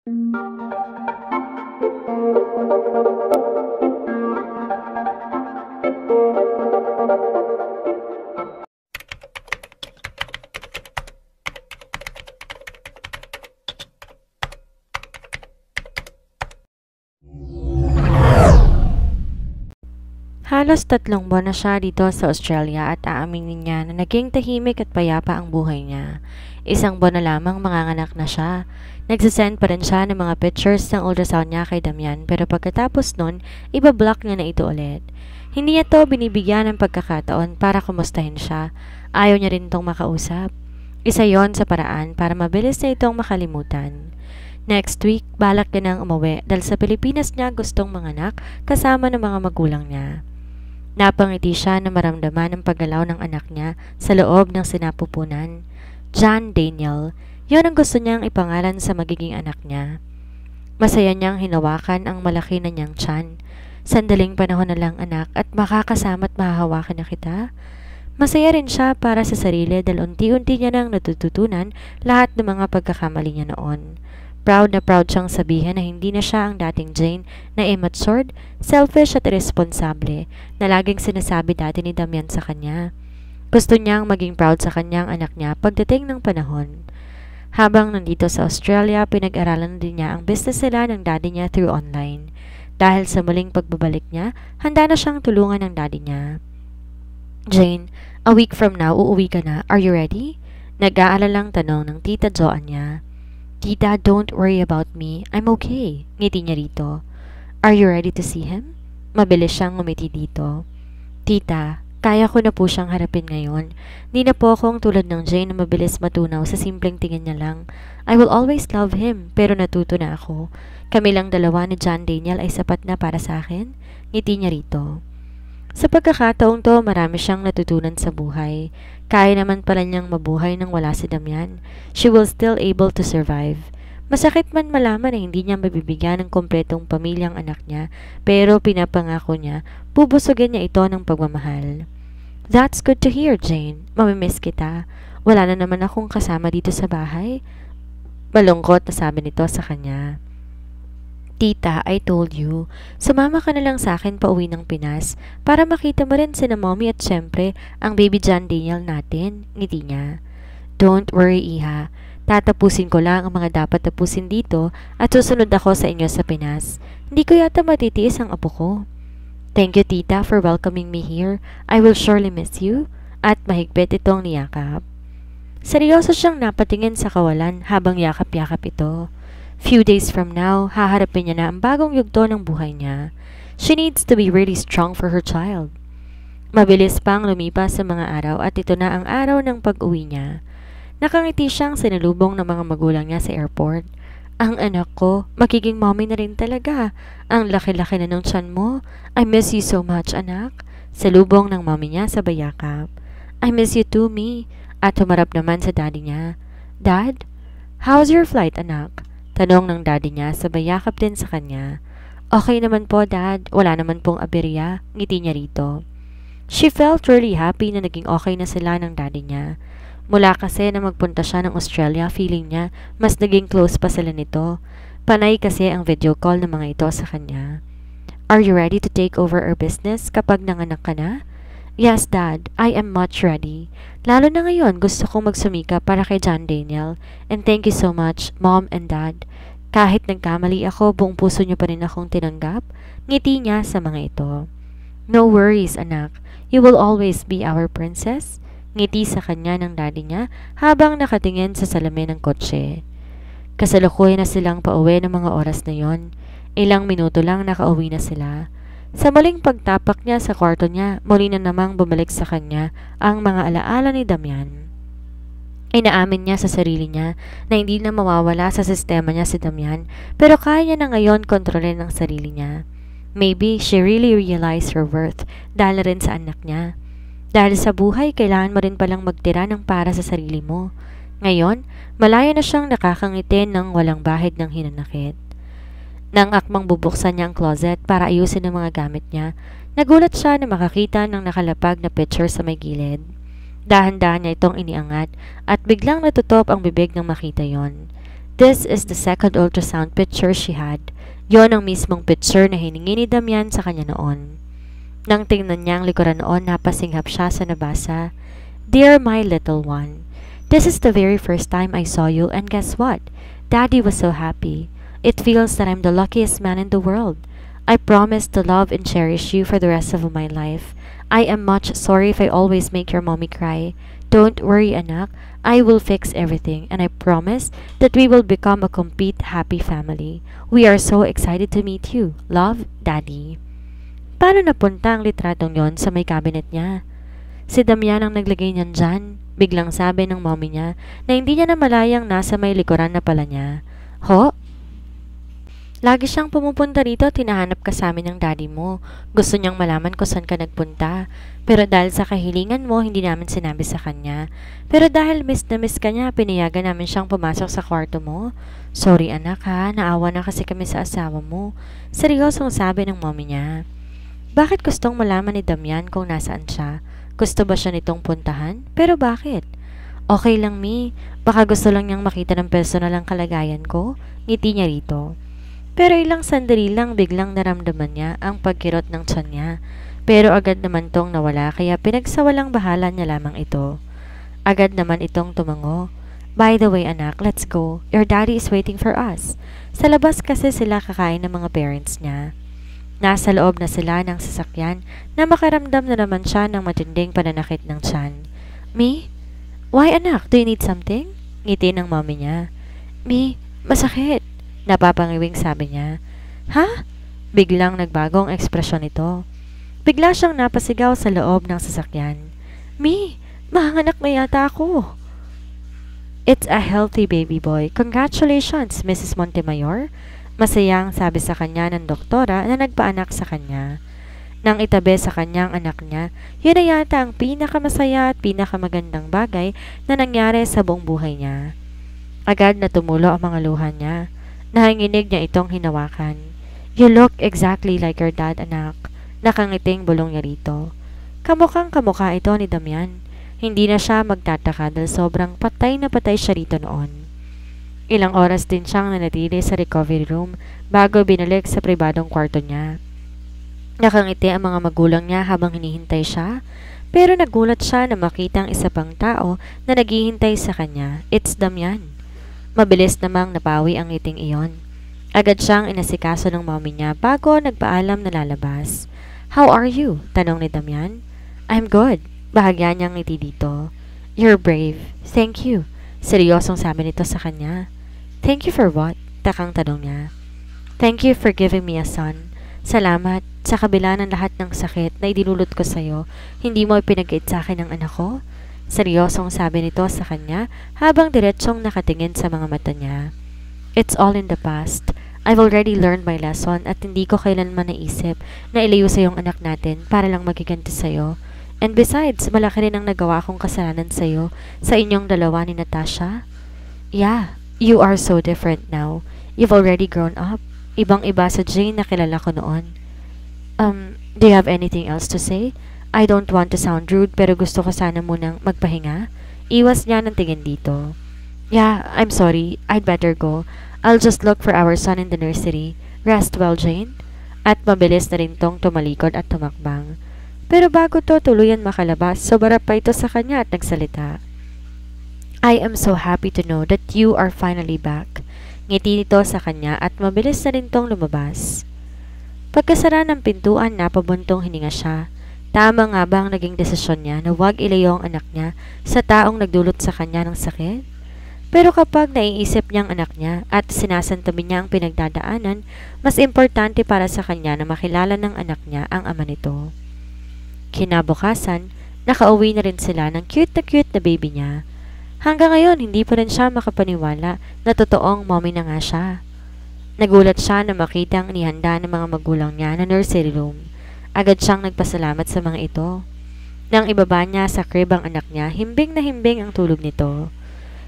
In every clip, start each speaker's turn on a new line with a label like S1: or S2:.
S1: Halos 3 buwan na siya dito sa Australia at aaminin niya na naging tahimik at payapa ang buhay niya. 1 buwan na lamang manganganak na siya. Nagsasend pa rin siya ng mga pictures ng ultrasound niya kay Damian pero pagkatapos nun, ibablock niya na ito ulit. Hindi niya to binibigyan ng pagkakataon para kumustahin siya. Ayaw niya rin tong makausap. Isa yon sa paraan para mabilis na itong makalimutan. Next week, balak niya nang umuwi dahil sa Pilipinas niya gustong manganak kasama ng mga magulang niya. Napangiti siya na maramdaman ang paggalaw ng anak niya sa loob ng sinapupunan. John Daniel, yon ang gusto niyang ipangalan sa magiging anak niya. Masaya niyang hinawakan ang malaki na niyang tiyan. Sandaling panahon na lang anak at makakasama at mahahawakan na kita. Masaya rin siya para sa sarili dahil unti-unti niya nang natututunan lahat ng mga pagkakamali niya noon. Proud na proud siyang sabihin na hindi na siya ang dating Jane na immature, selfish at irresponsable na laging sinasabi dati ni Damian sa kanya. Gusto niyang maging proud sa kanyang anak niya pagdating ng panahon. Habang nandito sa Australia, pinag-aralan din niya ang business nila ng daddy niya through online. Dahil sa muling pagbabalik niya, handa na siyang tulungan ng daddy niya. Jane, a week from now, uuwi ka na. Are you ready? Nag-aalalang tanong ng tita Joanne niya. Tita, don't worry about me. I'm okay. Ngiti niya rito. Are you ready to see him? Mabilis siyang ngumiti dito. Tita, kaya ko na po siyang harapin ngayon. Di na po akong tulad ng Jane na mabilis matunaw sa simpleng tingin niya lang. I will always love him, pero natuto na ako. Kami lang dalawa ni John Daniel ay sapat na para sa akin. Ngiti niya rito. Sa pagkakataong to, marami siyang natutunan sa buhay. Kaya naman pala niyang mabuhay nang wala si Damian. She will still able to survive. Masakit man malaman na hindi niya mabibigyan ng kompletong pamilyang anak niya, pero pinapangako niya, bubusugin niya ito ng pagmamahal. That's good to hear, Jane. Mamimiss kita. Wala na naman akong kasama dito sa bahay. Malungkot na sabi nito sa kanya. Tita, I told you, sumama ka na lang sa akin pauwi ng Pinas para makita mo rin sina mommy at syempre ang baby John Daniel natin, ngiti niya. Don't worry, Iha. Tatapusin ko lang ang mga dapat tapusin dito at susunod ako sa inyo sa Pinas. Hindi ko yata matitiis ang apo ko. Thank you, Tita, for welcoming me here. I will surely miss you. At mahigpit itong niyakap. Seryoso siyang napatingin sa kawalan habang yakap-yakap ito. Few days from now, haharapin niya na ang bagong yugto ng buhay niya. She needs to be really strong for her child. Mabilis pang lumipas sa mga araw at ito na ang araw ng pag-uwi niya. Nakangiti siyang sinalubong ng mga magulang niya sa airport. Ang anak ko, magiging mommy na rin talaga. Ang laki-laki na ng tiyan mo. I miss you so much, anak. Salubong ng mommy niya sa bayakap. I miss you too, me. At humarap naman sa daddy niya. Dad, how's your flight, anak? Tanong ng daddy niya sa bayakap din sa kanya. Okay naman po, Dad. Wala naman pong aberya. Ngiti niya rito. She felt really happy na naging okay na sila ng daddy niya. Mula kasi na magpunta siya ng Australia, feeling niya mas naging close pa sila nito. Panay kasi ang video call ng mga ito sa kanya. Are you ready to take over our business kapag nanganak ka na? Yes, Dad. I am much ready. Lalo na ngayon, gusto kong magsumika para kay John Daniel. And thank you so much, Mom and Dad. Kahit nagkamali ako, buong puso niyo pa rin akong tinanggap. Ngiti niya sa mga ito. No worries, anak. You will always be our princess. Ngiti sa kanya ng daddy niya habang nakatingin sa salamin ng kotse. Kasalukuyan na silang pauwi ng mga oras na yon. Ilang minuto lang nakauwi na sila. Sa muling pagtapak niya sa kwarto niya, muli na namang bumalik sa kanya ang mga alaala ni Damian. Inaamin niya sa sarili niya na hindi na mawawala sa sistema niya si Damian, pero kaya niya na ngayon kontrolin ang sarili niya. Maybe she really realized her worth dahil rin sa anak niya. Dahil sa buhay, kailangan mo rin palang magtira ng para sa sarili mo. Ngayon, malaya na siyang nakakangiti ng walang bahid ng hinanakit. Nang akmang bubuksan niya ang closet para ayusin ang mga gamit niya, nagulat siya na makakita ng nakalapag na picture sa may gilid. Dahan-dahan niya itong iniangat at biglang natutop ang bibig nang makita yon. This is the second ultrasound picture she had. Yon ang mismong picture na hiningi ni Damian sa kanya noon. Nang tingnan niya ang likuran noon, napasinghap siya sa nabasa. Dear my little one, this is the very first time I saw you, and guess what? Daddy was so happy. It feels that I'm the luckiest man in the world. I promise to love and cherish you for the rest of my life. I am much sorry if I always make your mommy cry. Don't worry, anak. I will fix everything, and I promise that we will become a complete happy family. We are so excited to meet you. Love, Daddy. Paano napunta ang litratong yon sa may cabinet niya? Si Damian ang naglagay niyan dyan. Biglang sabi ng mommy niya na hindi niya na malayang nasa may likuran na pala niya. Ho? Lagi siyang pumupunta rito, tinahanap ka sa amin ng daddy mo. Gusto niyang malaman kung saan ka nagpunta. Pero dahil sa kahilingan mo, hindi namin sinabi sa kanya. Pero dahil miss na miss ka niya, pinayagan namin siyang pumasok sa kwarto mo. Sorry anak ha, naawa na kasi kami sa asawa mo. Seryosong sabi ng mommy niya. Bakit gustong malaman ni Damian kung nasaan siya? Gusto ba siya nitong puntahan? Pero bakit? Okay lang Mi, baka gusto lang niyang makita ng personal ang kalagayan ko. Ngiti niya rito. Pero ilang sandali lang biglang naramdaman niya ang pagkirot ng tiyan niya. Pero agad naman tong nawala kaya pinagsawalang bahala niya lamang ito. Agad naman itong tumango. By the way anak, let's go. Your daddy is waiting for us. Sa labas kasi sila kakain ng mga parents niya. Nasa loob na sila ng sasakyan na makaramdam na naman siya ng matinding pananakit ng tiyan. Mi? Why anak? Do you need something? Ngiti ng mommy niya. Mi, masakit. Napapangiwing sabi niya. Ha? Biglang nagbagong ekspresyon nito. Bigla siyang napasigaw sa loob ng sasakyan. Mi, mahanganak na yata ako. It's a healthy baby boy. Congratulations, Mrs. Montemayor. Masayang sabi sa kanya ng doktora na nagpaanak sa kanya. Nang itabi sa kanyang anak niya, yun na yata ang pinakamasaya at pinakamagandang bagay na nangyari sa buong buhay niya. Agad na tumulo ang mga luha niya. Nahanginig niya itong hinawakan. You look exactly like your dad, anak. Nakangiting bulong niya rito. Kamukhang kamukha ito ni Damian. Hindi na siya magtataka dahil sobrang patay na patay siya rito noon. Ilang oras din siyang nanatili sa recovery room bago binalik sa pribadong kwarto niya. Nakangiti ang mga magulang niya habang hinihintay siya, pero nagulat siya na makita ang isa pang tao na naghihintay sa kanya. It's Damian. Mabilis namang napawi ang ngiting iyon. Agad siyang inasikaso ng mommy niya bago nagpaalam na lalabas. How are you? Tanong ni Damian. I'm good. Bahagya niyang ngiti dito. You're brave. Thank you. Seryosong sabi nito sa kanya. Thank you for what? Takang tanong niya. Thank you for giving me a son. Salamat. Sa kabila ng lahat ng sakit na idinulot ko sa'yo, hindi mo ipinagkait sa akin ang anak ko? Seryosong sabi nito sa kanya habang diretsong nakatingin sa mga mata niya. It's all in the past. I've already learned my lesson at hindi ko kailanman naisip na ilayo sa iyong anak natin para lang magiganti sa'yo. And besides, malaki rin ang nagawa kong kasalanan sa'yo sa inyong dalawa ni Natasha. Yeah, you are so different now. You've already grown up. Ibang-iba sa Jane na kilala ko noon. Do you have anything else to say? I don't want to sound rude pero gusto ko sana munang magpahinga. Iwas niya ng tingin dito. Yeah, I'm sorry. I'd better go. I'll just look for our son in the nursery. Rest well, Jane. At mabilis na rin tong tumalikod at tumakbang. Pero bago to tuluyan makalabas, sobarap pa ito sa kanya at nagsalita. I am so happy to know that you are finally back. Ngiti nito sa kanya at mabilis na rin tong lumabas. Pagkasara ng pintuan, napabuntong hininga siya. Tama nga ba ang naging desisyon niya na huwag ilayo ang anak niya sa taong nagdulot sa kanya ng sakit? Pero kapag naiisip niya ang anak niya at sinasantabi niya ang pinagdadaanan, mas importante para sa kanya na makilala ng anak niya ang ama nito. Kinabukasan, nakauwi na rin sila ng cute na baby niya. Hanggang ngayon, hindi pa rin siya makapaniwala na totoong mommy na nga siya. Nagulat siya na makita ang inihanda ng mga magulang niya na nursery room. Agad siyang nagpasalamat sa mga ito. Nang ibaba niya sa crib ang anak niya, himbing na himbing ang tulog nito.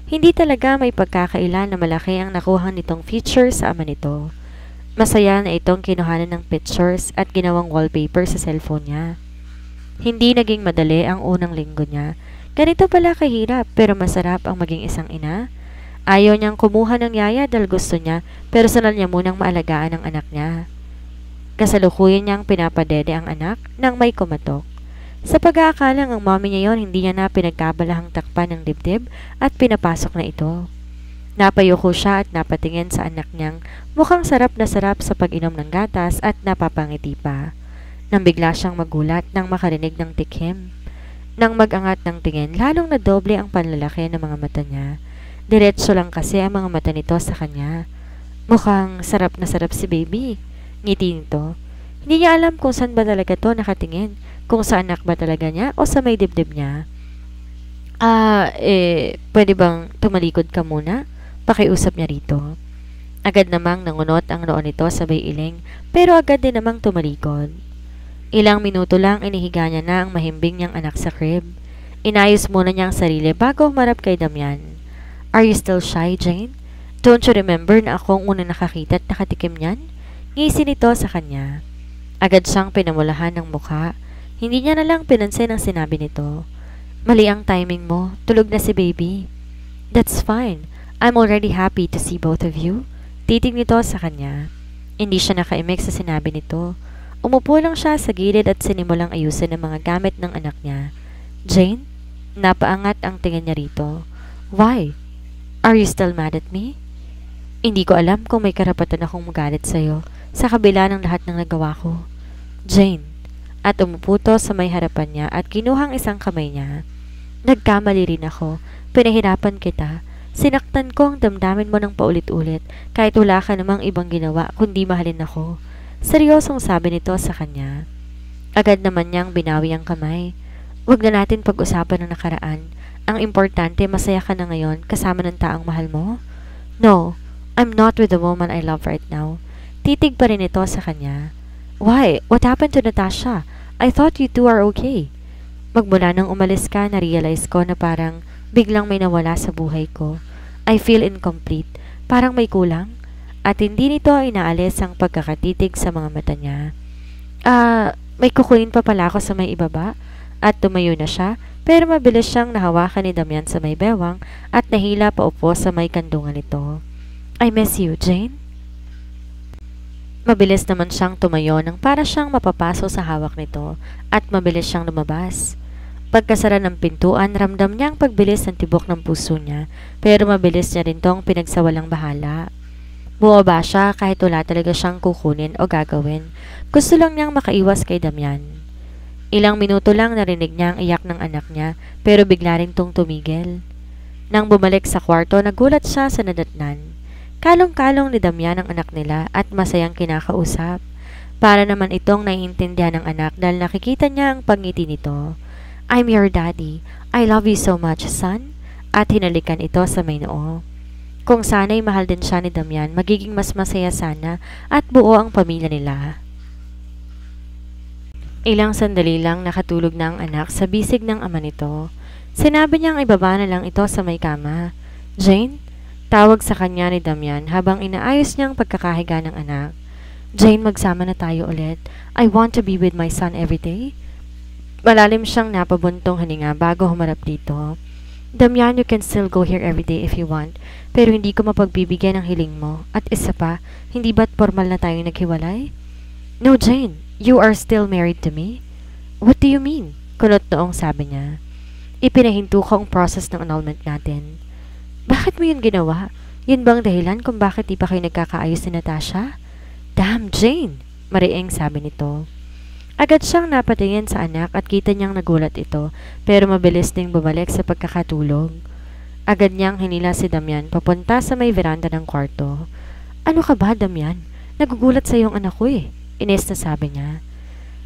S1: Hindi talaga may pagkakaila na malaki ang nakuha nitong feature sa ama nito. Masaya na itong kinuhanan ng pictures at ginawang wallpaper sa cellphone niya. Hindi naging madali ang unang linggo niya. Ganito pala kahirap pero masarap ang maging isang ina. Ayaw niyang kumuha ng yaya dahil gusto niya, personal niya munang maalagaan ang anak niya. Kasalukuyan niyang pinapadede ang anak nang may kumatok. Sa pag-aakalang ang mommy niya yon, hindi niya na pinagkabalahang takpan ng dibdib at pinapasok na ito. Napayuko siya at napatingin sa anak niyang mukhang sarap na sarap sa pag-inom ng gatas at napapangiti pa. Nang bigla siyang magulat nang makarinig ng tikhim. Nang mag-angat ng tingin, lalong nadoble ang panlalaki ng mga mata niya. Diretso lang kasi ang mga mata nito sa kanya. Mukhang sarap na sarap si baby. Ngiti nito. Hindi niya alam kung saan ba talaga to nakatingin. Kung sa anak ba talaga niya o sa may dibdib niya. Pwede bang tumalikod ka muna? Pakiusap niya rito. Agad namang nangunot ang noon nito sabay iling, pero agad din namang tumalikod. Ilang minuto lang inihiga niya na ang mahimbing niyang anak sa crib. Inayos muna niya ang sarili bago humarap kay Damian. Are you still shy, Jane? Don't you remember na ako ang unang nakakita at nakatikim niyan? Ngisi nito sa kanya. Agad siyang pinamulahan ng mukha. Hindi niya na lang pinansin ang sinabi nito. Mali ang timing mo. Tulog na si baby. That's fine. I'm already happy to see both of you. Titig nito sa kanya. Hindi siya nakaimik sa sinabi nito. Umupo lang siya sa gilid at sinimulang ayusin ang mga gamit ng anak niya. Jane? Napaangat ang tingin niya rito. Why? Are you still mad at me? Hindi ko alam kung may karapatan akong magalit sa'yo sa kabila ng lahat ng nagawa ko. Jane. At umupo to sa may harapan niya at kinuhang isang kamay niya. Nagkamali rin ako. Pinahirapan kita. Sinaktan ko ang damdamin mo ng paulit-ulit kahit wala ka namang ibang ginawa kundi mahalin ako. Seryosong sabi nito sa kanya. Agad naman niyang binawi ang kamay. Huwag na natin pag-usapan ng nakaraan. Ang importante, masaya ka na ngayon kasama ng taong mahal mo? No, I'm not with the woman I love right now. Titig pa rin ito sa kanya. Why? What happened to Natasha? I thought you two are okay. Magmula nang umalis ka, na-realize ko na parang biglang may nawala sa buhay ko. I feel incomplete. Parang may kulang. At hindi nito inaalis ang pagkakatitig sa mga mata niya. May kukunin pa pala ako sa may ibaba. At tumayo na siya, pero mabilis siyang nahawakan ni Damian sa may bewang at nahila pa upo sa may kandungan nito. I miss you, Jane. Mabilis naman siyang tumayo nang para siyang mapapaso sa hawak nito at mabilis siyang lumabas. Pagkasara ng pintuan, ramdam niya ang pagbilis ng tibok ng puso niya, pero mabilis niya rin tong pinagsawalang bahala. Bumaba siya kahit wala talaga siyang kukunin o gagawin. Gusto lang niyang makaiwas kay Damian. Ilang minuto lang narinig niya ang iyak ng anak niya, pero bigla rin tong tumigil. Nang bumalik sa kwarto, nagulat siya sa nadatnan. Kalong-kalong ni Damian ang anak nila at masayang kinakausap. Para naman itong naiintindihan ng anak dahil nakikita niya ang pangiti nito. I'm your daddy. I love you so much, son. At hinalikan ito sa may noo. Kung sana'y mahal din siya ni Damian, magiging mas masaya sana at buo ang pamilya nila. Ilang sandali lang nakatulog na ang anak sa bisig ng ama nito. Sinabi niyang ibaba na lang ito sa may kama. Jane? Tawag sa kanya ni Damian habang inaayos niyang pagkakahiga ng anak. Jane, magsama na tayo ulit. I want to be with my son every day. Malalim siyang napabuntong hininga bago humarap dito. Damian, you can still go here every day if you want, pero hindi ko mapagbibigyan ng hiling mo. At isa pa, hindi ba't formal na tayo naghiwalay? No, Jane. You are still married to me? What do you mean? Kulot noong sabi niya. Ipinahinto ko ang process ng annulment natin. Bakit mo yun ginawa? Yun bang dahilan kung bakit di pa kayo nagkakaayos ni Natasha? Damn, Jane! Mariing sabi nito. Agad siyang napatingin sa anak at kita niyang nagulat ito, pero mabilis ding bumalik sa pagkakatulog. Agad niyang hinila si Damian papunta sa may veranda ng kwarto. Ano ka ba, Damian? Nagugulat sa iyong anak ko eh. Ines na sabi niya.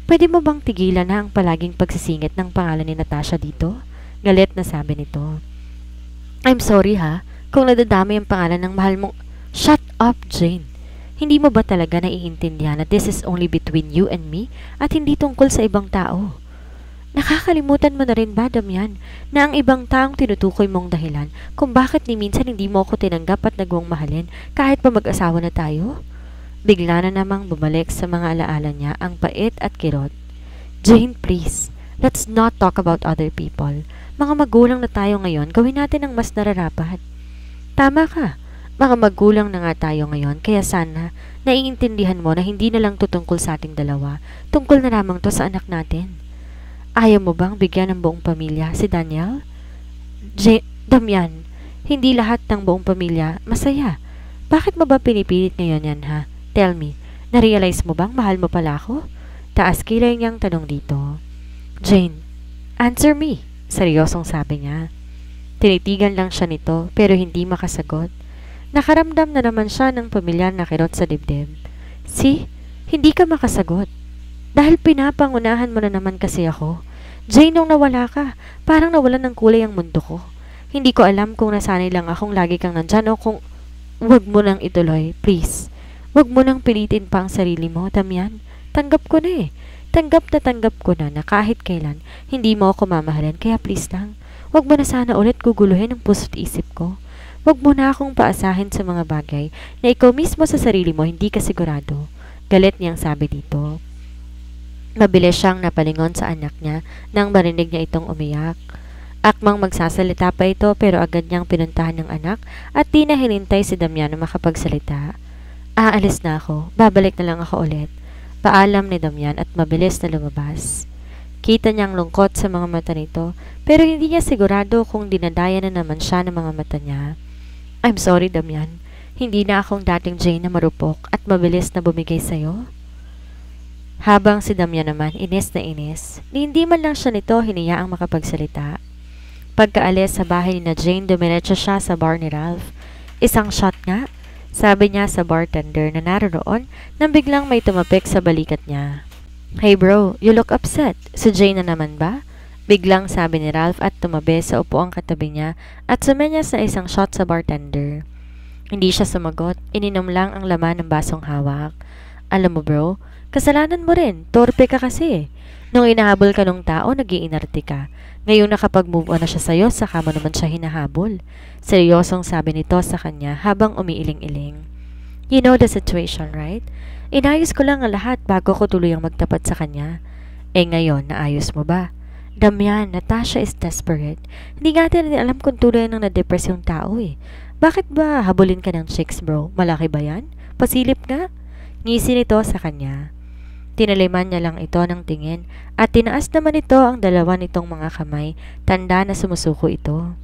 S1: Pwede mo bang tigilan na ang palaging pagsisingit ng pangalan ni Natasha dito? Galit na sabi nito. I'm sorry ha, kung nadadami ang pangalan ng mahal mong... Shut up, Jane! Hindi mo ba talaga naiintindihan na this is only between you and me at hindi tungkol sa ibang tao? Nakakalimutan mo na rin ba, Damian, na ang ibang taong tinutukoy mong dahilan kung bakit ni minsan hindi mo ako tinanggap at nagawang mahalin kahit pa mag-asawa na tayo? Bigla na namang bumalik sa mga alaala niya ang pait at kirot. Jane, please, let's not talk about other people. Mga magulang na tayo ngayon, gawin natin ang mas nararapat. Tama ka. Mga magulang na nga tayo ngayon, kaya sana naiintindihan mo na hindi na lang to tungkol sa ating dalawa, tungkol na lamang to sa anak natin. Ayaw mo bang bigyan ng buong pamilya si Daniel? Damian, hindi lahat ng buong pamilya masaya. Bakit mo ba pinipilit ngayon yan ha? Tell me, na-realize mo bang mahal mo pala ako? Taas kilay niyang tanong dito. Jane, answer me, seryosong sabi niya. Tinitigan lang siya nito pero hindi makasagot. Nakaramdam na naman siya ng pamilyar na kirot sa dibdib. See, hindi ka makasagot. Dahil pinapangunahan mo na naman kasi ako. Jane, nung nawala ka, parang nawalan ng kulay ang mundo ko. Hindi ko alam kung nasanay lang akong lagi kang nandyan o kung wag mo nang ituloy, please. Wag mo nang pilitin pa ang sarili mo, Damian. Tanggap ko na eh. Tanggap ko na kahit kailan hindi mo ako mamahalin, kaya please lang. Wag mo na sana ulit guguluhin ang puso't isip ko. Wag mo na akong paasahin sa mga bagay na ikaw mismo sa sarili mo hindi ka sigurado. Galit niyang sabi dito. Mabilis siyang napalingon sa anak niya nang marinig niya itong umiyak. Akmang magsasalita pa ito pero agad niyang pinuntahan ng anak at di na hinintay si Damian na makapagsalita. Aalis na ako, babalik na lang ako ulit. Paalam ni Damian at mabilis na lumabas. Kita niyang lungkot sa mga mata nito pero hindi niya sigurado kung dinadaya na naman siya ng mga mata niya. I'm sorry Damian, hindi na akong dating Jane na marupok at mabilis na bumigay sa'yo. Habang si Damian naman inis na inis, hindi man lang siya nito hiniyaang makapagsalita. Pagkaalis sa bahay ni na Jane, dumiretso siya sa bar ni Ralph. Isang shot nga, sabi niya sa bartender na naroon nang biglang may tumapik sa balikat niya. Hey bro, you look upset. Si Jane na naman ba? Biglang sabi ni Ralph at tumabi sa upuang katabi niya at sumenyas na isang shot sa bartender. Hindi siya sumagot, ininom lang ang laman ng basong hawak. Alam mo bro, kasalanan mo rin, torpe ka kasi. Nung inahabol ka nung tao, nag-iinarte ka. Ngayong nakapag-move on na siya sa'yo, saka mo naman siya hinahabol. Seryosong sabi nito sa kanya habang umiiling-iling. You know the situation, right? Inayos ko lang ang lahat bago ko tuluyang magtapat sa kanya. Eh ngayon, naayos mo ba? Damian, Natasha is desperate. Hindi nga natin alam kung tuloy nang na-depress yung tao eh. Bakit ba habulin ka ng chicks bro? Malaki ba yan? Pasilip nga? Ngisi nito sa kanya. Tinaliman niya lang ito ng tingin at tinaas naman ito ang dalawa nitong mga kamay, tanda na sumusuko ito.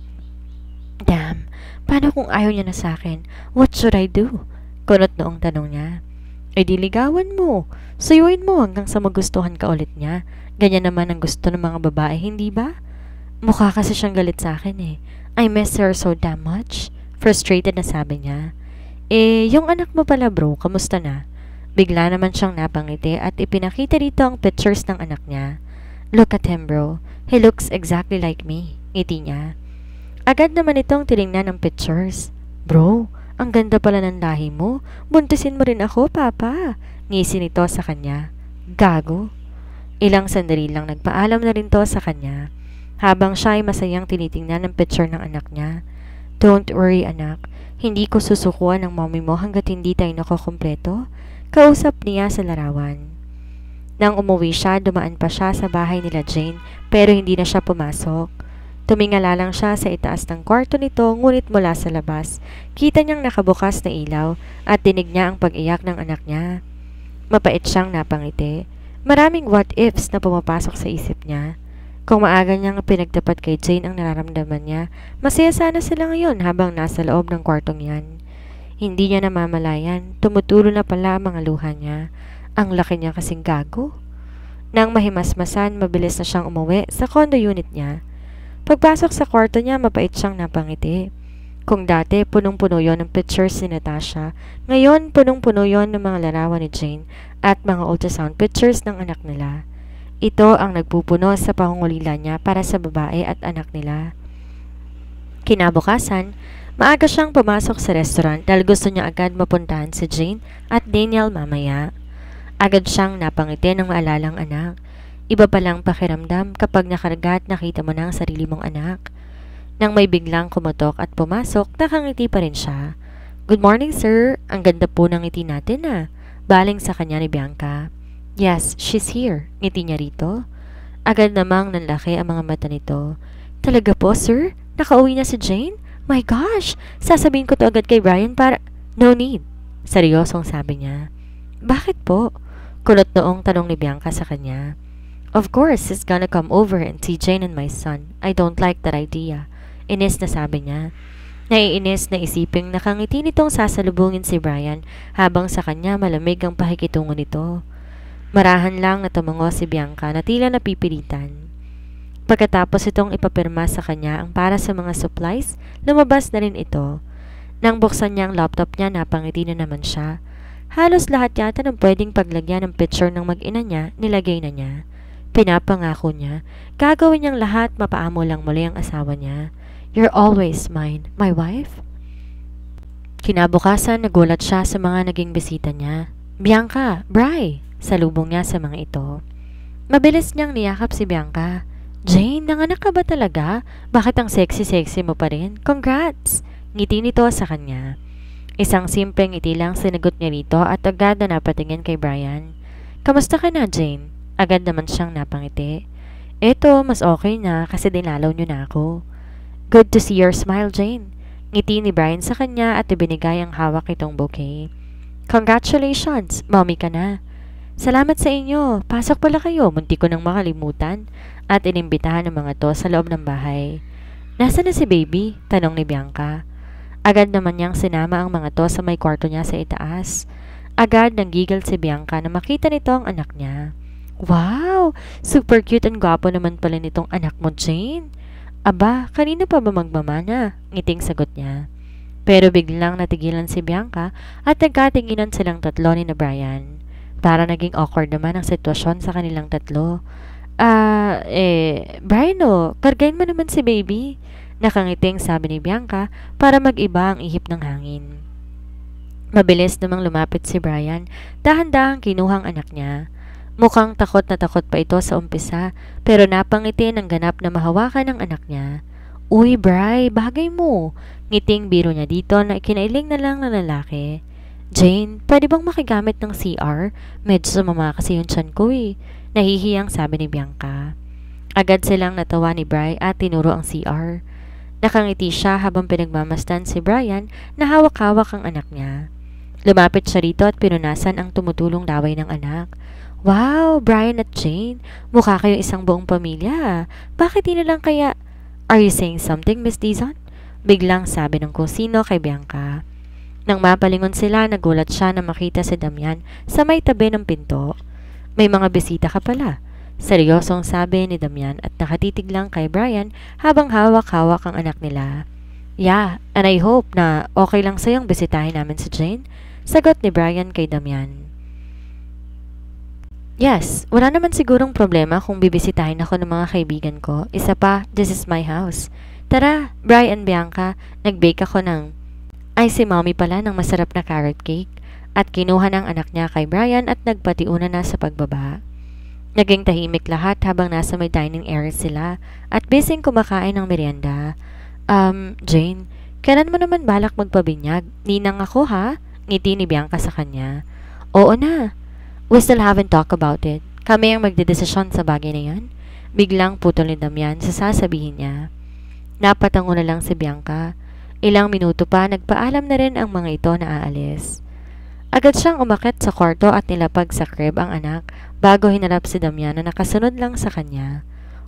S1: Damn, paano kung ayaw niya na sa akin? What should I do? Kunot noong tanong niya. E di ligawan mo, suyuin mo hanggang sa magustuhan ka ulit niya. Ganyan naman ang gusto ng mga babae, hindi ba? Mukha kasi siyang galit sa akin eh. I miss her so damn much. Frustrated na sabi niya. Eh, yung anak mo pala bro, kamusta na? Bigla naman siyang napangiti at ipinakita dito ang pictures ng anak niya. Look at him bro, he looks exactly like me, ngiti niya. Agad naman itong tinignan ng pictures. Bro, ang ganda pala ng lahi mo, buntisin mo rin ako papa, ngisi nito sa kanya. Gago. Ilang sandali lang nagpaalam na rin to sa kanya, habang siya ay masayang tinitingnan ng picture ng anak niya. Don't worry anak, hindi ko susukuan ng mommy mo hanggat hindi tayo nakukumpleto. Kausap niya sa larawan. Nang umuwi siya, dumaan pa siya sa bahay nila Jane pero hindi na siya pumasok. Tumingala lang siya sa itaas ng kwarto nito ngunit mula sa labas, kita niyang nakabukas na ilaw at dinig niya ang pag-iyak ng anak niya. Mapait siyang napangiti. Maraming what ifs na pumapasok sa isip niya. Kung maaga niyang pinagtapat kay Jane ang nararamdaman niya, masaya sana sila ngayon habang nasa loob ng kwartong yan. Hindi niya namamalayan, tumutulo na pala ang mga luha niya. Ang laki niya kasing gago. Nang mahimasmasan, mabilis na siyang umuwi sa condo unit niya. Pagpasok sa kwarto niya, mapait siyang napangiti. Kung dati, punong-puno yon ng pictures ni Natasha, ngayon punong-puno yon ng mga larawan ni Jane at mga ultrasound pictures ng anak nila. Ito ang nagpupuno sa pangungulila niya para sa babae at anak nila. Kinabukasan, maaga siyang pumasok sa restaurant dahil gusto niya agad mapuntahan si Jane at Daniel mamaya. Agad siyang napangiti ng maalalang anak. Iba palang pakiramdam kapag nakarga at nakita mo na ang sarili mong anak. Nang may biglang kumutok at pumasok, nakangiti pa rin siya. Good morning sir, ang ganda po ng ngiti natin ah. Baling sa kanya ni Bianca. Yes, she's here, ngiti niya rito. Agad namang nanlaki ang mga mata nito. Talaga po sir? Nakauwi na si Jane? My gosh! Sasabihin ko to agad kay Brian para... No need. Seryosong sabi niya. Bakit po? Kulot noong tanong ni Bianca sa kanya. Of course, he's gonna come over and see Jane and my son. I don't like that idea. Inis na sabi niya. Naiinis na isiping nakangiti nitong sasalubungin si Brian habang sa kanya malamig ang pakikitungo nito. Marahan lang na tumango si Bianca na tila napipilitan. Pagkatapos itong ipapirma sa kanya ang para sa mga supplies, lumabas na rin ito. Nang buksan niya ang laptop niya, napangiti na naman siya. Halos lahat yata ng pwedeng paglagyan ng picture ng mag-ina niya, nilagay na niya. Pinapangako niya, gagawin niyang lahat mapaamo lang muli ang asawa niya. You're always mine, my wife? Kinabukasan, nagulat siya sa mga naging bisita niya. Bianca, Bri! Salubong niya sa mga ito. Mabilis niyang niyakap si Bianca. Jane, nanganak ka ba talaga? Bakit ang sexy-sexy mo pa rin? Congrats! Ngiti nito sa kanya. Isang simpleng ngiti lang sinagot niya rito at agad na napatingin kay Brian. Kamusta ka na, Jane? Agad naman siyang napangiti. Eto, mas okay na kasi dinalaw niyo na ako. Good to see your smile, Jane. Ngiti ni Brian sa kanya at ibinigay ang hawak itong bouquet. Congratulations, mommy ka na. Salamat sa inyo. Pasok pala kayo. Munti ko nang makalimutan. At inimbitahan ng mga to sa loob ng bahay. Nasaan na si baby? Tanong ni Bianca. Agad naman niyang sinama ang mga to sa may kwarto niya sa itaas. Agad nanggigil si Bianca na makita nito ang anak niya. Wow! Super cute and gwapo naman pala nitong anak mo, Jane. Aba, kanina pa ba magmamana? Ngiting sagot niya. Pero biglang natigilan si Bianca at nagkatinginan silang tatlo ni na Brian. Para naging awkward naman ang sitwasyon sa kanilang tatlo. Brian kargain mo naman si baby. Nakangiting sabi ni Bianca para mag-iba ang ihip ng hangin. Mabilis namang lumapit si Brian, dahan-dahang kinuhang anak niya. Mukhang takot na takot pa ito sa umpisa, pero napangiti ng ganap na mahawakan ng anak niya. Uy, Bri, bagay mo. Ngiting biro niya dito na ikinailing na lang ng lalaki. Jane, pwede bang makigamit ng CR? Medyo sumama kasi yung tiyan ko eh. Nahihiyang sabi ni Bianca. Agad silang natawa ni Bri at tinuro ang CR. Nakangiti siya habang pinagmamasdan si Brian na hawak-hawak ang anak niya. Lumapit siya rito at pinunasan ang tumutulong laway ng anak. Wow, Brian at Jane, mukha kayong isang buong pamilya. Bakit di na lang kaya... Are you saying something, Miss Dizon? Biglang sabi ng kusino kay Bianca. Nang mapalingon sila, nagulat siya na makita si Damian sa may tabi ng pinto. May mga bisita ka pala. Seryosong sabi ni Damian at nakatitig lang kay Brian habang hawak-hawak ang anak nila. Yeah, and I hope na okay lang sa'yong bisitahin namin si Jane. Sagot ni Brian kay Damian. Yes, wala naman sigurong problema kung bibisitahin ako ng mga kaibigan ko. Isa pa, this is my house. Tara, Brian and Bianca, nag-bake ako ng... Ay, si mommy pala ng masarap na carrot cake. At kinuha ng anak niya kay Brian at nagpatiuna na sa pagbaba. Naging tahimik lahat habang nasa may dining area sila at busy kumakain ng merienda. Jane, kailan mo naman balak magpabinyag? Ninang ako ha? Ngiti ni Bianca sa kanya. Oo na. We still haven't talked about it. Kami ang magdedesisyon sa bagay na yan. Biglang putol ni Damian sa sasabihin niya. Napatango na lang si Bianca. Ilang minuto pa, nagpaalam na rin ang mga ito na aalis. Agad siyang umakyat sa kwarto at nilapag sa crib ang anak bago hinarap si Damian na nakasunod lang sa kanya.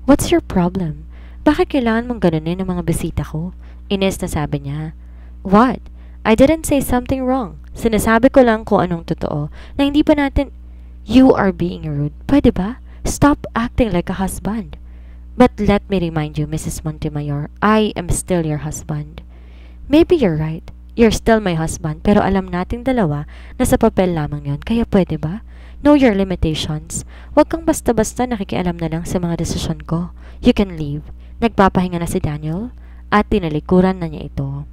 S1: What's your problem? Bakit kailangan mong ganunin ang mga bisita ko? Ines na sabi niya. What? I didn't say something wrong. Sinasabi ko lang kung anong totoo na hindi pa natin... You are being rude. Pwede ba? Stop acting like a husband. But let me remind you, Mrs. Montemayor, I am still your husband. Maybe you're right. You're still my husband, pero alam nating dalawa na sa papel lamang yon. Kaya pwede ba? Know your limitations. Huwag kang basta-basta nakikialam na lang sa mga desisyon ko. You can leave. Nagpapahinga na si Daniel at tinalikuran na niya ito.